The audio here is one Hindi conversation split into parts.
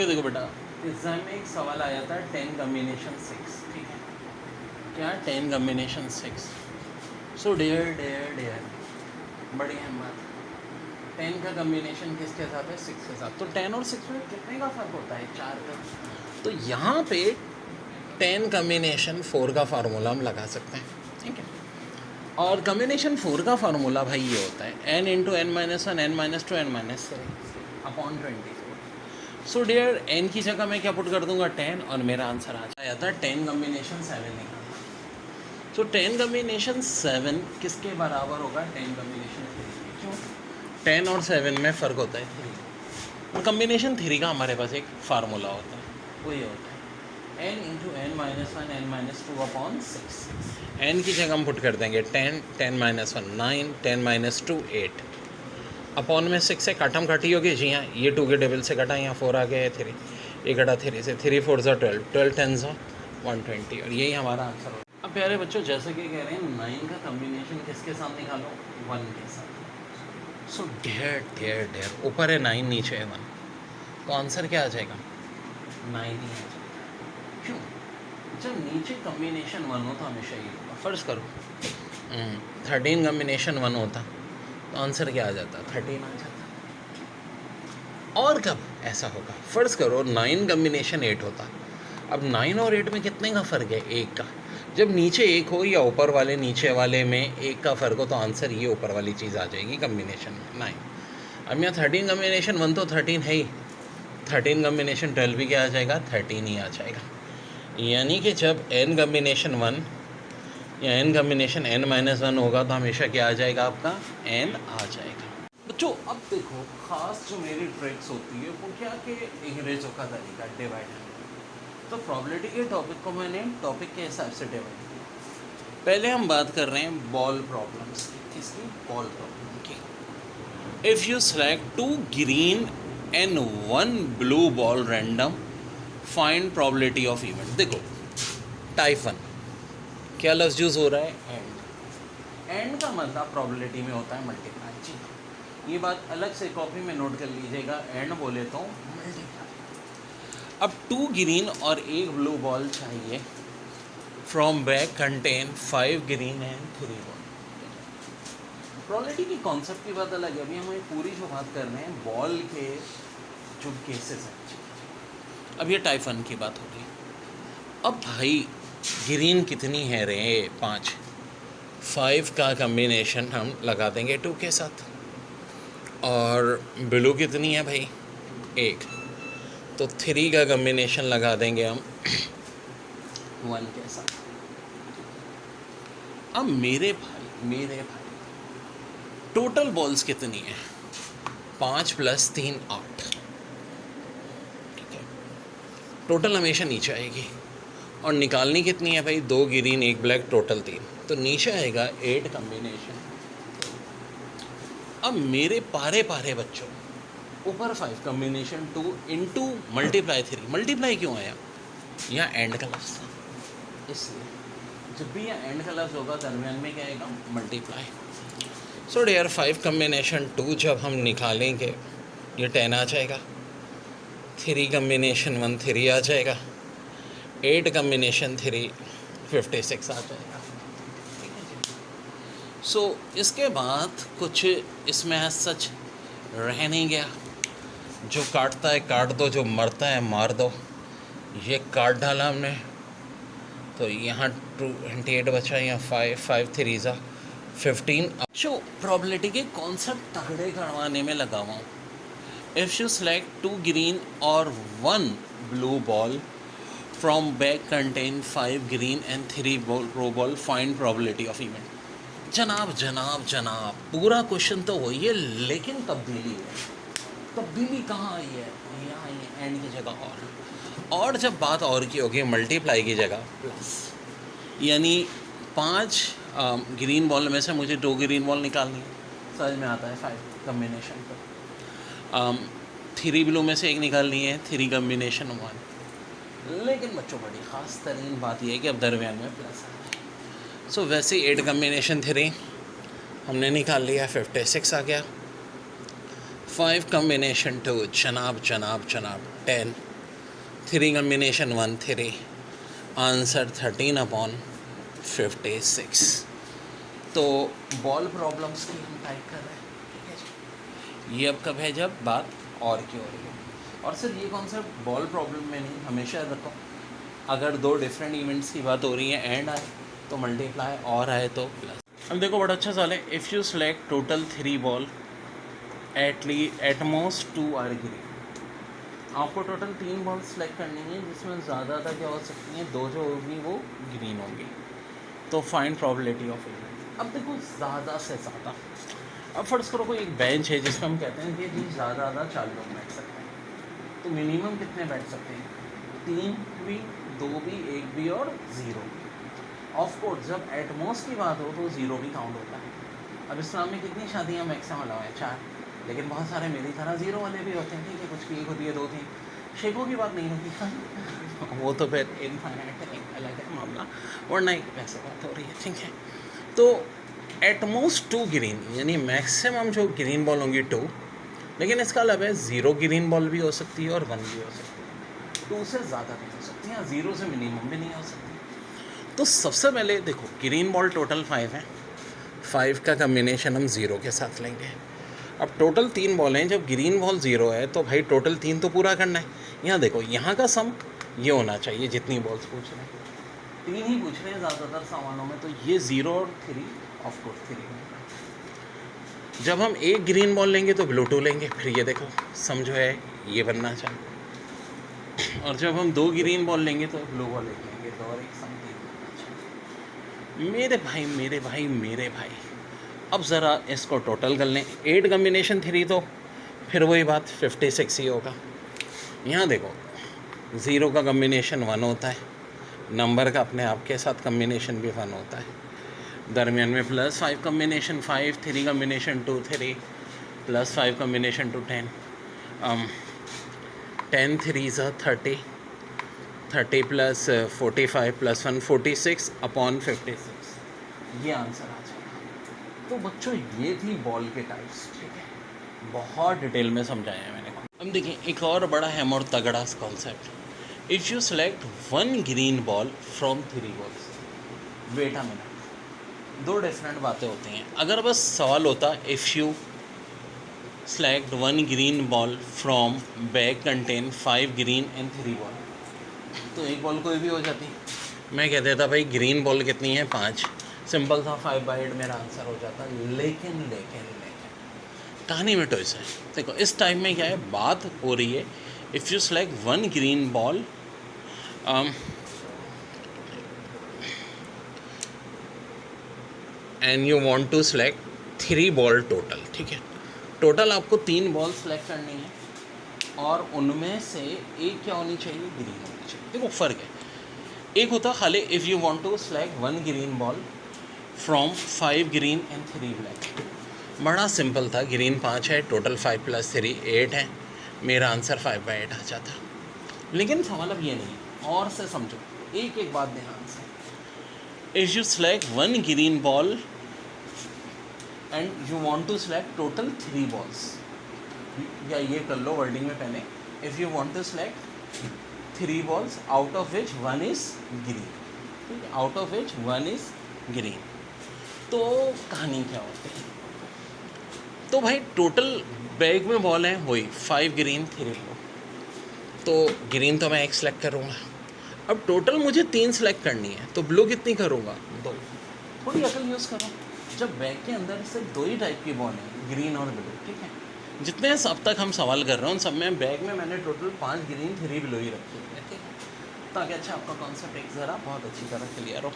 ओके देखो बेटा, एग्जाम में एक सवाल आया था 10 कम्बिनेशन 6, ठीक है क्या, 10 कम्बिनेशन 6। सो डियर बड़ी हिम्मत, 10 का कम्बिनेशन किसके साथ है, 6 के साथ। तो 10 और 6 में कितने का फ़र्क होता है, 4 का। तो यहाँ पे 10 कम्बिनेशन 4 का फार्मूला हम लगा सकते हैं, ठीक है। और कम्बिनेशन 4 का फार्मूला भाई ये होता है n into n minus 1 n minus 2 n minus 3 upon 24। So dear n की जगह मैं क्या पुट कर दूंगा, 10, और मेरा आंसर आ जाता है 10 कम्बिनेशन 7 निकालना। सो 10 कम्बिनेशन 7 किसके बराबर होगा, 10 कम्बिनेशन 3। क्यों, 10 और 7 में फ़र्क होता है 3, और कम्बिनेशन 3 का हमारे पास एक फार्मूला होता है, वो ये होता है n into n minus 1 n minus 2 upon 6। n की जगह हम पुट कर देंगे 10, 10 माइनस 1 9, 10 माइनस 2 8, अपॉन में 6 से काटम काटी होगी जी हाँ, ये 2 के टेबल से कटा, यहाँ 4 आ गया है 3, ये कटा 3 से, 3 4 ज़ा 12, 12 10 ज़ा 120, और यही हमारा आंसर होगा। अब प्यारे बच्चों, जैसे कि कह रहे हैं 9 का कम्बिनेशन किसके साथ निकालो, 1 के साथ। सो ढेर ऊपर है 9, नीचे है 1, तो आंसर क्या आ जाएगा, 9 ही आ जाएगा। क्यों, जब नीचे कम्बिनेशन 1 हो तो हमेशा ये होगा। फ़र्ज़ करो 13 कम्बिनेशन 1 होता तो आंसर क्या आ जाता, 13 आ जाता। और कब ऐसा होगा, फ़र्ज़ करो 9 कम्बिनेशन 8 होता। अब 9 और 8 में कितने का फ़र्क है, 1 का। जब नीचे 1 हो या ऊपर वाले नीचे वाले में 1 का फ़र्क हो तो आंसर ये ऊपर वाली चीज़ आ जाएगी कम्बिनेशन में 9। अब यहाँ 13 कम्बिनेशन 1 तो 13 है ही, 13 कम्बिनेशन 12 भी क्या आ जाएगा, 13 ही आ जाएगा। यानी कि जब n कम्बिनेशन 1 या n कम्बिनेशन n माइनस 1 होगा तो हमेशा क्या आ जाएगा, आपका n आ जाएगा। बच्चों अब देखो, ख़ास जो मेरी ट्रिक्स होती है वो क्या कि अंग्रेज़ों का तरीका डिवाइड। तो प्रॉबिलिटी के टॉपिक को मैंने टॉपिक के हिसाब से डिवाइड किया। पहले हम बात कर रहे हैं बॉल प्रॉब्लम्स की, किसकी, बॉल प्रॉब्लम की। If you select 2 green and 1 blue ball random, find probability of event. देखो टाइप 1 क्या लफ्ज़ यूज़ हो रहा है, एंड का मतलब प्रॉबिलिटी में होता है मल्टीप्लाई। जी, ये बात अलग से कॉपी में नोट कर लीजिएगा, एंड बोले तो मल्टीप्लाई। अब 2 ग्रीन और 1 ब्लू बॉल चाहिए, from bag contain 5 green and 3 ball. Probability की कॉन्सेप्ट की बात अलग है, अभी हम पूरी जो बात कर रहे हैं बॉल के जो केसेस हैं। अब ये टाइप 1 की बात होगी। अब भाई ग्रीन कितनी है रे, 5, 5 का कम्बिनेशन हम लगा देंगे 2 के साथ, और ब्लू कितनी है भाई, 1, तो 3 का कम्बिनेशन लगा देंगे हम 1 के साथ। अब मेरे भाई टोटल बॉल्स कितनी है, 5 + 3 8, ठीक है। टोटल हमेशा नीचे आएगी, और निकालनी कितनी है भाई, 2 ग्रीन 1 ब्लैक, टोटल 3, तो नीचे आएगा 8 कम्बिनेशन। अब मेरे पारे बच्चों, ऊपर 5 कम्बिनेशन 2 इंटू मल्टीप्लाई 3, मल्टीप्लाई क्यों आया, यहाँ एंड का लफ्ज़ था, इसलिए जब भी यहाँ एंड का लफ्ज़ होगा दरमियान में क्या आएगा, मल्टीप्लाई। सो डियर 5 कम्बिनेशन 2 जब हम निकालेंगे ये 10 आ जाएगा, 3 कम्बिनेशन 1 3 आ जाएगा, 8 कम्बिनेशन 3 56 आ जाएगा। सो इसके बाद कुछ इसमें सच रह नहीं गया, जो काटता है काट दो, जो मरता है मार दो। ये काट डाला हमने, तो यहाँ 28 बचा, यहाँ 5 3 ज़ा 15। जो प्रॉबिलिटी के कॉन्सेप्ट तगड़े करवाने में लगा हुआ हूँ। इफ़ यू सेलेक्ट 2 ग्रीन और 1 blue ball from bag contain 5 green and 3 blue ball, find probability of event. जनाब पूरा क्वेश्चन तो वही है, लेकिन तब्दीली कहाँ आई है, यहाँ आई है एंड की जगह और जब बात और की होगी मल्टीप्लाई की जगह प्लस, यानी 5 ग्रीन बॉल में से मुझे 2 ग्रीन बॉल निकालनी है, समझ में आता है 5 कम्बिनेशन पर। 3 ब्लू में से 1 निकालनी है, 3 कम्बिनेशन 1। लेकिन बच्चों बड़ी ख़ास तरीन बात यह है कि अब दरमियान में प्लस है। सो वैसे 8 कम्बिनेशन 3 हमने निकाल लिया, 56 आ गया। 5 कम्बिनेशन 2 जनाब 10, 3 कम्बिनेशन 1 3, आंसर 13/56। तो बॉल प्रॉब्लम्स की हम टाइप कर रहे हैं, ठीक है जी। ये अब कब है, जब बात और की हो रही है। और सिर्फ ये कॉन्सेप्ट बॉल प्रॉब्लम में नहीं, हमेशा याद रखो, अगर दो डिफरेंट इवेंट्स की बात हो रही है, एंड आए तो मल्टीप्लाई, और आए तो प्लस। अब देखो बड़ा अच्छा सवाल है। If you select total 3 ball at most 2 are green. आपको टोटल 3 बॉल सेलेक्ट करनी है जिसमें ज़्यादा क्या हो सकती हैं, 2 जो होगी वो ग्रीन होंगी। तो फाइंड प्रोबेबिलिटी ऑफ इवेंट। अब देखो ज़्यादा से ज़्यादा, अब फर्ज करो कोई एक बेंच है जिसमें हम कहते हैं कि जी ज़्यादा 4 लोग बैठ सकते हैं, तो मिनिमम कितने बैठ सकते हैं, 3 भी, 2 भी, 1 भी और 0 भी। ऑफ कोर्स जब एटमोस्ट की बात हो तो 0 भी काउंट होता है। अब इस्लाम में कितनी शादियाँ मैक्सिमम अलाउ है, 4, लेकिन बहुत सारे मेरी तरह 0 वाले भी होते हैं, ठीक है, कुछ की 1 होती है, 2 3। शेखों की बात नहीं होती वो तो फिर इनफाइनाइट है, एक अलग है मामला, और नहीं वैसे बात हो रही है, ठीक है। तो एटमोस्ट 2 ग्रीन, यानी मैक्सिमम जो ग्रीन बॉल होंगी 2, लेकिन इसका मतलब है 0 ग्रीन बॉल भी हो सकती है और 1 भी हो सकती है, 2 से ज़्यादा नहीं हो सकती है, 0 से मिनिमम भी नहीं हो सकती। तो सबसे पहले देखो, ग्रीन बॉल टोटल 5 है, 5 का कम्बिनेशन हम 0 के साथ लेंगे। अब टोटल 3 बॉल हैं, जब ग्रीन बॉल 0 है तो भाई टोटल 3 तो पूरा करना है। यहाँ देखो, यहाँ का सम ये होना चाहिए, जितनी बॉल्स पूछ रहे हैं 3 ही पूछ रहे हैं ज़्यादातर सवालों में, तो ये 0 और 3 ऑफ कोर्स 3 होगा। जब हम एक ग्रीन बॉल लेंगे तो ब्लू 2 लेंगे, फिर ये देखो सम जो है ये बनना चाहिए, और जब हम 2 ग्रीन बॉल लेंगे तो ब्लू बॉल लेंगे, 2 और 1 सम 3 बनना चाहिए। मेरे भाई मेरे भाई मेरे भाई, अब ज़रा इसको टोटल कर लें, 8 कम्बिनेशन 3 तो फिर वही बात 56 ही होगा। यहाँ देखो 0 का कम्बिनेशन 1 होता है, नंबर का अपने आप के साथ कम्बिनेशन भी 1 होता है, दरमियान में +5 कम्बिनेशन 5, 3 कम्बिनेशन 2 3, +5 कम्बिनेशन 2 10, 10 3 30, 30 + 45 + 1 46/56, ये आंसर आ जाएगा। तो बच्चों ये थी बॉल के टाइप्स, ठीक है, बहुत डिटेल में समझाया है मैंने। अब देखिए एक और बड़ा हैम और तगड़ा concept, if you select 1 green ball from 3 balls. Wait a minute, 2 different बातें होती हैं। अगर बस सवाल होता if you select 1 green ball from bag contain 5 green and 3 ball, तो एक बॉल कोई भी हो जाती, मैं कह देता भाई ग्रीन बॉल कितनी है, 5, सिंपल था, 5/8 मेरा आंसर हो जाता। लेकिन कहानी में ट्विस्ट है। देखो इस टाइम में क्या है, बात हो रही है if you select 1 green ball and you want to select 3 ball total, ठीक है, टोटल आपको 3 बॉल सेलेक्ट करनी है और उनमें से एक क्या होनी चाहिए, ग्रीन होनी चाहिए। देखो फ़र्क है, एक होता खाली if you want to select 1 green ball from 5 green and 3 black, बड़ा सिंपल था, ग्रीन 5 है, टोटल 5 + 3 8 है, मेरा आंसर 5/8 आ जाता। लेकिन सवाल अब ये नहीं है, और से समझो, एक एक बात ध्यान से, if you select 1 green ball and you want to select total 3 balls, या ये कर लो वर्डिंग में पहले, if you want to select 3 balls out of which 1 is green, ठीक है, out of which 1 is green, तो कहानी क्या होती है, तो भाई टोटल बैग में बॉल है वही 5 ग्रीन 3 ब्लू, तो ग्रीन तो मैं 1 सेलेक्ट करूँगा। अब टोटल मुझे 3 सेलेक्ट करनी है, तो ब्लू कितनी करूँगा, 2। थोड़ी अकल यूज़ करो, जब बैग के अंदर सिर्फ 2 ही टाइप की बॉल है, ग्रीन और ब्लू, ठीक है, जितने अब तक हम सवाल कर रहे हैं उन सब में बैग में मैंने टोटल 5 ग्रीन 3 ब्लू ही रखी है, ठीक है, ताकि अच्छा आपका कॉन्सेप्ट एक ज़रा बहुत अच्छी तरह क्लियर हो।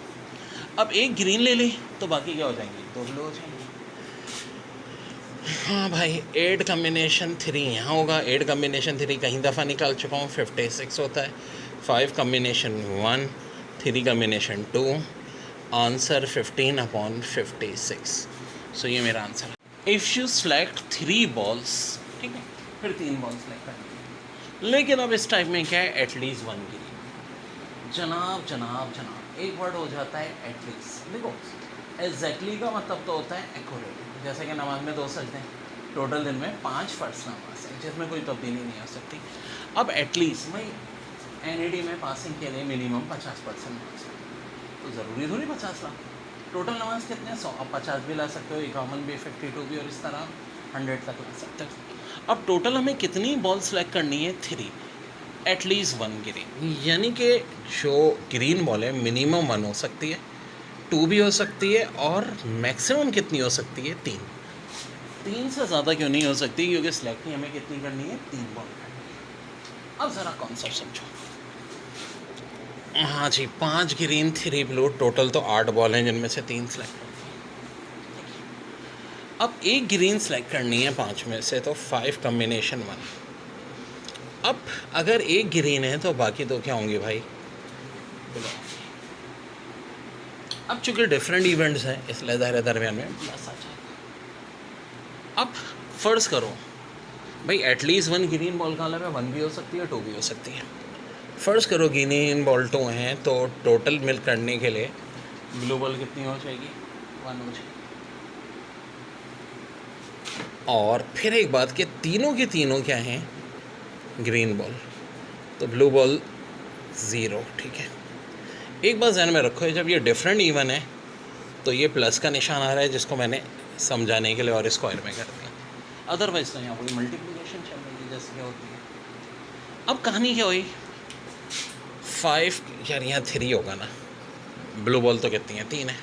अब एक ग्रीन ले ली तो बाकी क्या हो जाएंगी, 2 ब्लू हो जाएंगी। हाँ भाई 8 कम्बिनेशन 3 यहाँ होगा, 8 कम्बिनेशन 3 कहीं दफ़ा निकाल चुका हूँ, 56 होता है, 5 कम्बिनेशन 1, 3 कम्बिनेशन 2, आंसर 15/56। सो ये मेरा आंसर है। इफ़ यू सेलेक्ट 3 बॉल्स, ठीक है, फिर 3 बॉल्स सेलेक्ट करनी, लेकिन अब इस टाइप में क्या है, एटलीस्ट 1 ग्रीन, जनाब एक वर्ड हो जाता है एटलीस्ट। देखो एग्जैक्टली का मतलब तो होता है एक्यूरेट, जैसे कि नमाज में 2 सजदे हैं, टोटल दिन में 5 फ़र्ज़ नमाज है जिसमें कोई तब्दीली नहीं आ सकती। अब एटलीस्ट भाई एनईडी में पासिंग के लिए मिनिमम 50% मार्क्स, तो ज़रूरी थोड़ी 50 ला। टोटल नंबर्स कितने हैं 100, अब 50 भी ला सकते हो, इकॉमन भी 52 भी, और इस तरह 100 तक ला सकते हो। अब टोटल हमें कितनी बॉल सेलेक्ट करनी है 3, एटलीस्ट 1 ग्रीन, यानी कि जो ग्रीन बॉल है मिनिमम 1 हो सकती है, 2 भी हो सकती है, और मैक्सिमम कितनी हो सकती है 3। 3 से ज़्यादा क्यों नहीं हो सकती, क्योंकि सिलेक्ट ही हमें कितनी करनी है 3 बॉल करनी है। अब ज़रा कॉन्सेप्ट समझो। हाँ जी, 5 ग्रीन 3 ब्लू, टोटल तो 8 बॉल हैं जिनमें से 3 सेलेक्ट करनी है। अब एक ग्रीन सेलेक्ट करनी है 5 में से, तो 5 कॉम्बिनेशन 1। अब अगर एक ग्रीन है तो बाकी दो क्या होंगे भाई, अब चूंकि डिफरेंट इवेंट्स हैं इसलिए दायरे दरमियान में प्लस आ जाएगा। अब फ़र्ज़ करो भाई एटलीस्ट 1 ग्रीन बॉल का मतलब है 1 भी हो सकती है 2 भी हो सकती है। फ़र्ज़ करो ग्रीन बॉल 2 हैं, तो टोटल मिल करने के लिए ब्लू बॉल कितनी हो जाएगी 1 हो जाएगी। और फिर एक बात कि तीनों के तीनों क्या हैं ग्रीन बॉल, तो ब्लू बॉल 0, ठीक है। एक बात ध्यान में रखो, जब ये डिफरेंट इवन है तो ये प्लस का निशान आ रहा है, जिसको मैंने समझाने के लिए और स्क्वायर में कर दिया, अदरवाइज तो यहाँ पर मल्टीप्लिकेशन चल रही है जैसे क्या होती है। अब कहानी क्या हुई, 5 यार यहाँ 3 होगा ना, ब्लू बॉल तो कितनी है 3 है,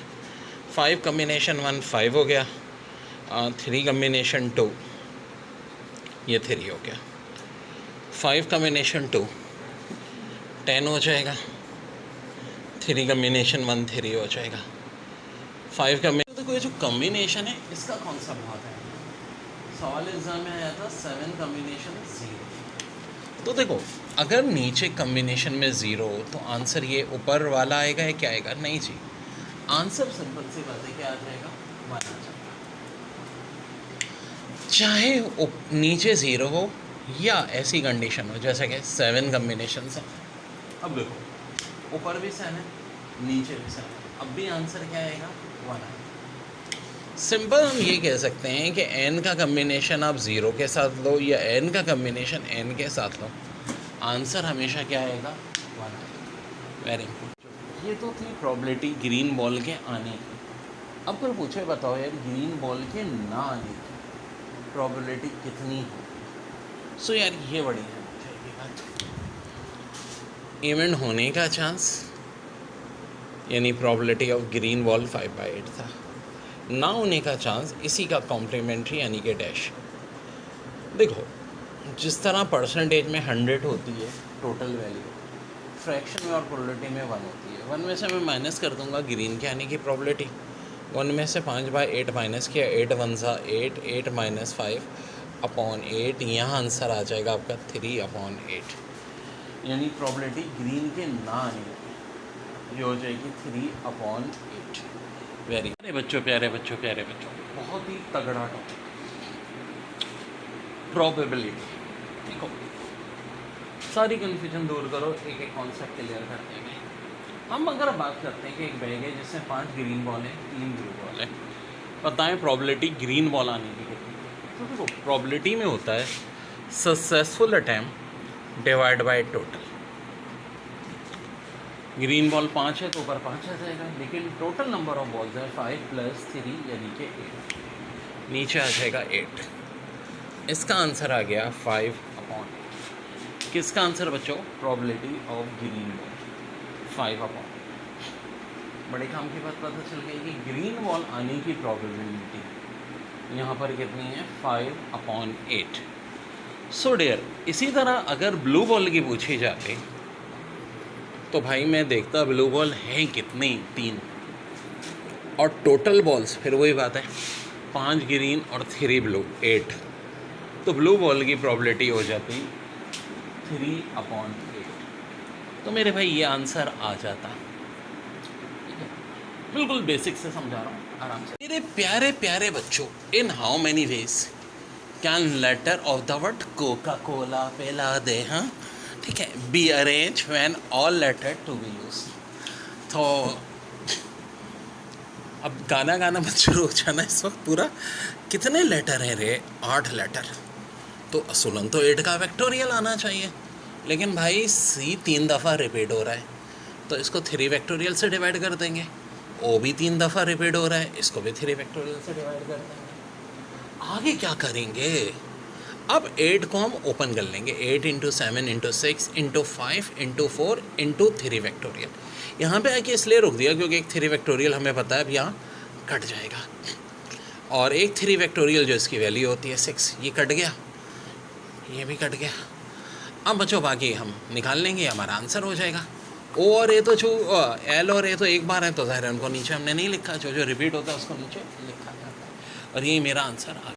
5 कम्बिनेशन 1 5 हो गया, 3 कम्बिनेशन 2 ये 3 हो गया, 5 कम्बिनेशन 2 10 हो जाएगा, 3 कम्बिनेशन 1 3 हो जाएगा, 5 कम्बिनेशन। तो कोई जो कम्बिनेशन है इसका कौन सा बहुत है, सवाल एग्जाम में आया था 7 कम्बिनेशन 0। तो देखो अगर नीचे कम्बिनेशन में 0 तो आंसर ये ऊपर वाला आएगा या क्या आएगा, नहीं जी, आंसर सिंपल सी बात है क्या आ जाएगा 1 आ जाएगा। चाहे नीचे 0 हो या ऐसी कंडीशन हो जैसे कि 7 कम्बिनेशन है। अब देखो ऊपर भी 7 है नीचे भी 7 है, अब भी आंसर क्या आएगा 1 आएगा। सिंपल हम ये कह सकते हैं कि n का कम्बिनेशन आप 0 के साथ लो या n का कम्बिनेशन n के साथ लो, आंसर हमेशा क्या आएगा 1 आएगा। Very important. ये तो थी प्रॉबिलिटी ग्रीन बॉल के आने की। अब कोई पूछे बताओ यार ग्रीन बॉल के ना आने की प्रॉबिलिटी कितनी है, सो यार ये बड़ी है बात। इवेंट होने का चांस यानी प्रॉबिलिटी ऑफ ग्रीन बॉल 5/8 था, ना होने का चांस इसी का कॉम्प्लीमेंट्री यानी कि डैश। देखो जिस तरह परसेंटेज में 100 होती है टोटल वैल्यू, फ्रैक्शन में और प्रोबेबिलिटी में 1 होती है। 1 में से मैं माइनस कर दूंगा ग्रीन के आने की प्रॉबिलिटी, 1 में से 5/8 माइनस किया, 8 1 सा 8, 8 - 5/8, यहाँ आंसर आ जाएगा आपका 3/8, यानी प्रॉबिलिटी ग्रीन के ना आने की ये हो जाएगी 3/8। वेरी प्यारे बच्चों बहुत ही तगड़ा टॉपिक प्रोबेबिलिटी। देखो सारी कन्फ्यूजन दूर करो, एक एक कॉन्सेप्ट क्लियर कर देंगे। हम अगर बात करते हैं कि एक बैग है जिसमें 5 ग्रीन बॉल है 3 ब्लू बॉल है, बताएं प्रॉबिलिटी ग्रीन बॉल आने की कितनी। तो देखो प्रॉबिलिटी में होता है successful attempt divide by total. Green ball 5 है तो ऊपर 5 आ जाएगा, लेकिन टोटल नंबर ऑफ बॉल्स है 5 + 3 यानी कि 8, नीचे आ जाएगा 8। इसका आंसर आ गया 5/8। किसका आंसर बच्चों, प्रोबेबिलिटी ऑफ ग्रीन बॉल 5/8। बड़े काम की बात पता चल गई कि ग्रीन बॉल आने की प्रोबेबिलिटी यहाँ पर कितनी है 5/8। सो डियर इसी तरह अगर ब्लू बॉल की पूछी जाती तो भाई मैं देखता ब्लू बॉल हैं कितनी 3, और टोटल बॉल्स फिर वही बात है 5 ग्रीन और 3 ब्लू 8, तो ब्लू बॉल की प्रोबेबिलिटी हो जाती 3/8। तो मेरे भाई ये आंसर आ जाता, ठीक है, बिल्कुल बेसिक से समझा रहा हूँ आराम से। मेरे प्यारे प्यारे बच्चों, in how many ways can letter of the word Coca Cola पिला दे, हाँ ठीक है, be arrange when all letter to be use. तो अब गाना मत शुरू हो जाना इस वक्त। पूरा कितने लेटर हैं रे, 8 लेटर, तो असुलन तो 8 का वेक्टोरियल आना चाहिए। लेकिन भाई सी 3 दफ़ा रिपीट हो रहा है, तो इसको 3 फैक्टोरियल से डिवाइड कर देंगे। ओ भी 3 दफ़ा रिपीट हो रहा है, इसको भी 3 फैक्टोरियल से डिवाइड कर देंगे। आगे क्या करेंगे? अब 8 को हम ओपन कर लेंगे, 8 into 7 into 6 into 5 into 4 into 3 factorial. यहाँ पे आके इसलिए रुक दिया क्योंकि एक 3 फैक्टोरियल हमें पता है अब यहाँ कट जाएगा, और एक 3 फैक्टोरियल जो इसकी वैल्यू होती है 6, ये कट गया, ये भी कट गया। अब बच्चों बाकी हम निकाल लेंगे, हमारा आंसर हो जाएगा। ओ और ए तो एल और ए तो एक बार है, तो ज़ाहिर है उनको नीचे हमने नहीं लिखा, जो जो रिपीट होता है उसको नीचे लिखा जाता है, और यही मेरा आंसर आ